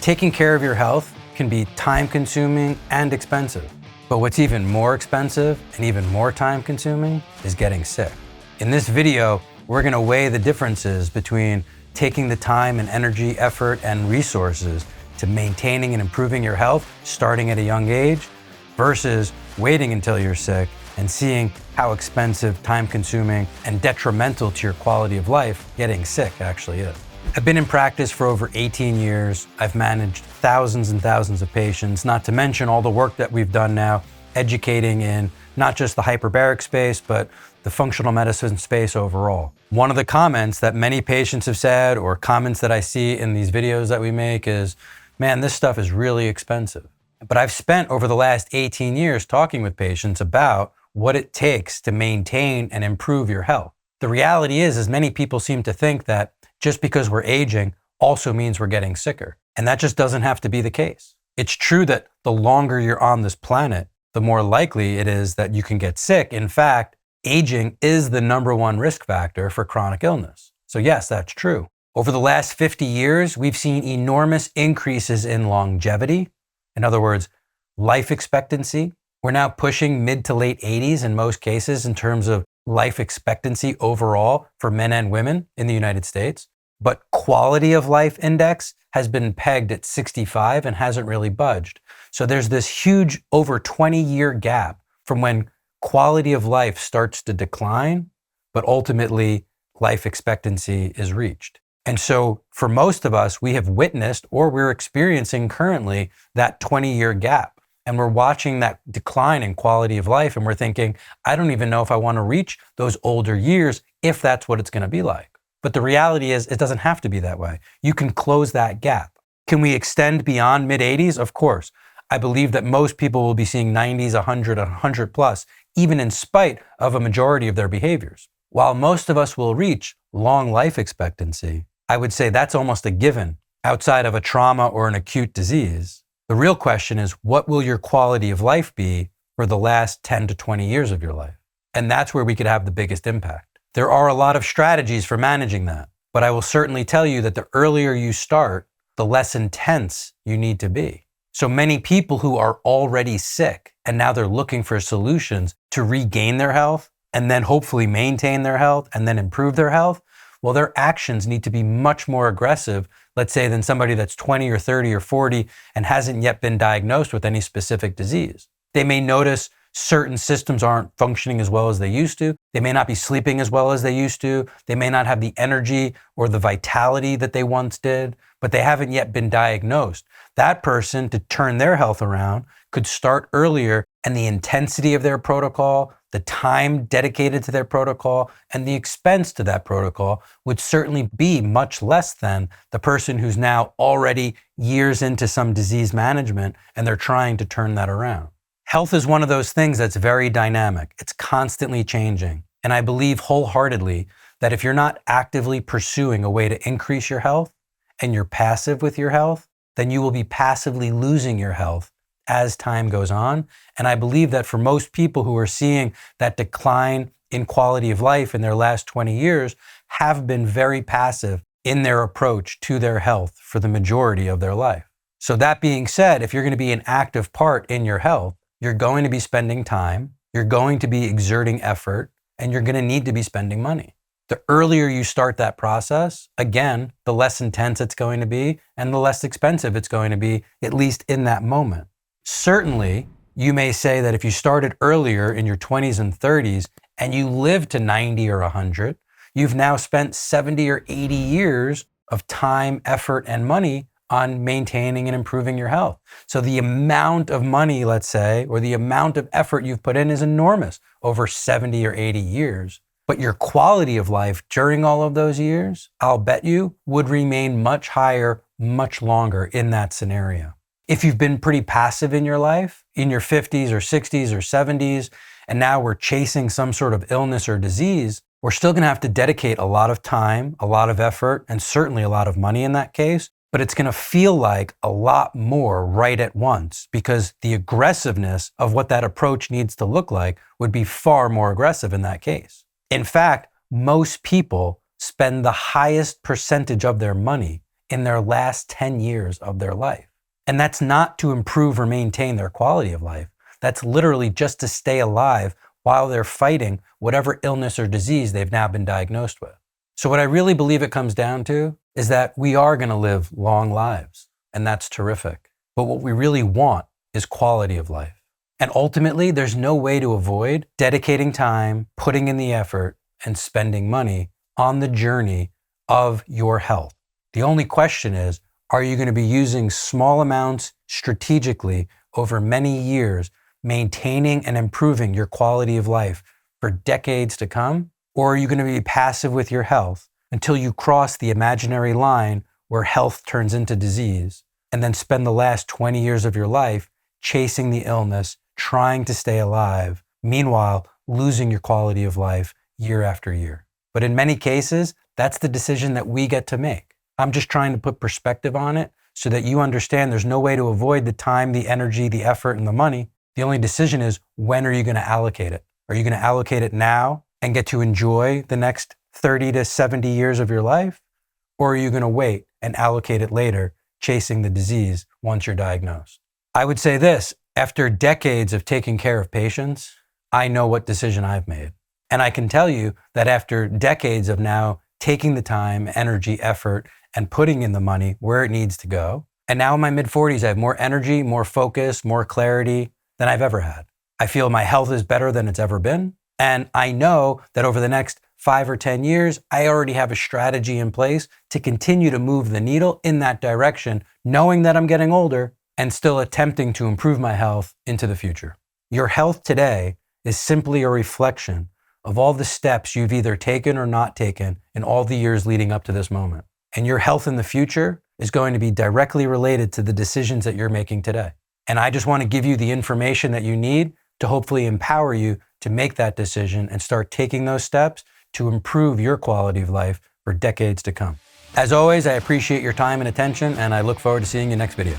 Taking care of your health can be time-consuming and expensive. But what's even more expensive and even more time-consuming is getting sick. In this video, we're going to weigh the differences between taking the time and energy, effort, and resources to maintaining and improving your health starting at a young age versus waiting until you're sick and seeing how expensive, time-consuming, and detrimental to your quality of life getting sick actually is. I've been in practice for over 18 years. I've managed thousands and thousands of patients, not to mention all the work that we've done now, educating in not just the hyperbaric space, but the functional medicine space overall. One of the comments that many patients have said, or comments that I see in these videos that we make is, man, this stuff is really expensive. But I've spent over the last 18 years talking with patients about what it takes to maintain and improve your health. The reality is many people seem to think that just because we're aging also means we're getting sicker. And that just doesn't have to be the case. It's true that the longer you're on this planet, the more likely it is that you can get sick. In fact, aging is the #1 risk factor for chronic illness. So yes, that's true. Over the last 50 years, we've seen enormous increases in longevity. In other words, life expectancy. We're now pushing mid to late 80s in most cases in terms of life expectancy overall for men and women in the United States. But quality of life index has been pegged at 65 and hasn't really budged. So there's this huge over 20-year gap from when quality of life starts to decline, but ultimately life expectancy is reached. And so for most of us, we have witnessed or we're experiencing currently that 20-year gap. And we're watching that decline in quality of life and we're thinking, I don't even know if I want to reach those older years if that's what it's going to be like. But the reality is it doesn't have to be that way. You can close that gap. Can we extend beyond mid-80s? Of course. I believe that most people will be seeing 90s, 100, 100 plus, even in spite of a majority of their behaviors. While most of us will reach long life expectancy, I would say that's almost a given outside of a trauma or an acute disease. The real question is, what will your quality of life be for the last 10 to 20 years of your life? And that's where we could have the biggest impact. There are a lot of strategies for managing that, but I will certainly tell you that the earlier you start, the less intense you need to be. So many people who are already sick and now they're looking for solutions to regain their health and then hopefully maintain their health and then improve their health, well, their actions need to be much more aggressive, let's say, than somebody that's 20 or 30 or 40 and hasn't yet been diagnosed with any specific disease. They may notice certain systems aren't functioning as well as they used to. They may not be sleeping as well as they used to. They may not have the energy or the vitality that they once did, but they haven't yet been diagnosed. That person, to turn their health around, could start earlier, and the intensity of their protocol, the time dedicated to their protocol, and the expense to that protocol would certainly be much less than the person who's now already years into some disease management and they're trying to turn that around. Health is one of those things that's very dynamic. It's constantly changing. And I believe wholeheartedly that if you're not actively pursuing a way to increase your health and you're passive with your health, then you will be passively losing your health as time goes on. And I believe that for most people who are seeing that decline in quality of life in their last 20 years have been very passive in their approach to their health for the majority of their life. So that being said, if you're going to be an active part in your health, you're going to be spending time, you're going to be exerting effort, and you're going to need to be spending money. The earlier you start that process, again, the less intense it's going to be and the less expensive it's going to be, at least in that moment. Certainly, you may say that if you started earlier in your 20s and 30s and you lived to 90 or 100, you've now spent 70 or 80 years of time, effort, and money on maintaining and improving your health. So the amount of money, let's say, or the amount of effort you've put in is enormous over 70 or 80 years. But your quality of life during all of those years, I'll bet you, would remain much higher, much longer in that scenario. If you've been pretty passive in your life, in your 50s or 60s or 70s, and now we're chasing some sort of illness or disease, we're still going to have to dedicate a lot of time, a lot of effort, and certainly a lot of money in that case. But it's going to feel like a lot more right at once because the aggressiveness of what that approach needs to look like would be far more aggressive in that case. In fact, most people spend the highest percentage of their money in their last 10 years of their life. And that's not to improve or maintain their quality of life. That's literally just to stay alive while they're fighting whatever illness or disease they've now been diagnosed with. So what I really believe it comes down to is that we are going to live long lives, and that's terrific. But what we really want is quality of life. And ultimately, there's no way to avoid dedicating time, putting in the effort, and spending money on the journey of your health. The only question is, are you going to be using small amounts strategically over many years, maintaining and improving your quality of life for decades to come? Or are you going to be passive with your health until you cross the imaginary line where health turns into disease, and then spend the last 20 years of your life chasing the illness, trying to stay alive, meanwhile losing your quality of life year after year? But in many cases, that's the decision that we get to make. I'm just trying to put perspective on it so that you understand there's no way to avoid the time, the energy, the effort, and the money. The only decision is, when are you going to allocate it? Are you going to allocate it now and get to enjoy the next 30 to 70 years of your life? Or are you going to wait and allocate it later, chasing the disease once you're diagnosed? I would say this: after decades of taking care of patients, I know what decision I've made. And I can tell you that after decades of now taking the time, energy, effort, and putting in the money where it needs to go, and now in my mid-40s, I have more energy, more focus, more clarity than I've ever had. I feel my health is better than it's ever been. And I know that over the next 5 or 10 years, I already have a strategy in place to continue to move the needle in that direction, knowing that I'm getting older and still attempting to improve my health into the future. Your health today is simply a reflection of all the steps you've either taken or not taken in all the years leading up to this moment. And your health in the future is going to be directly related to the decisions that you're making today. And I just want to give you the information that you need to hopefully empower you to make that decision and start taking those steps to improve your quality of life for decades to come. As always, I appreciate your time and attention, and I look forward to seeing you next video.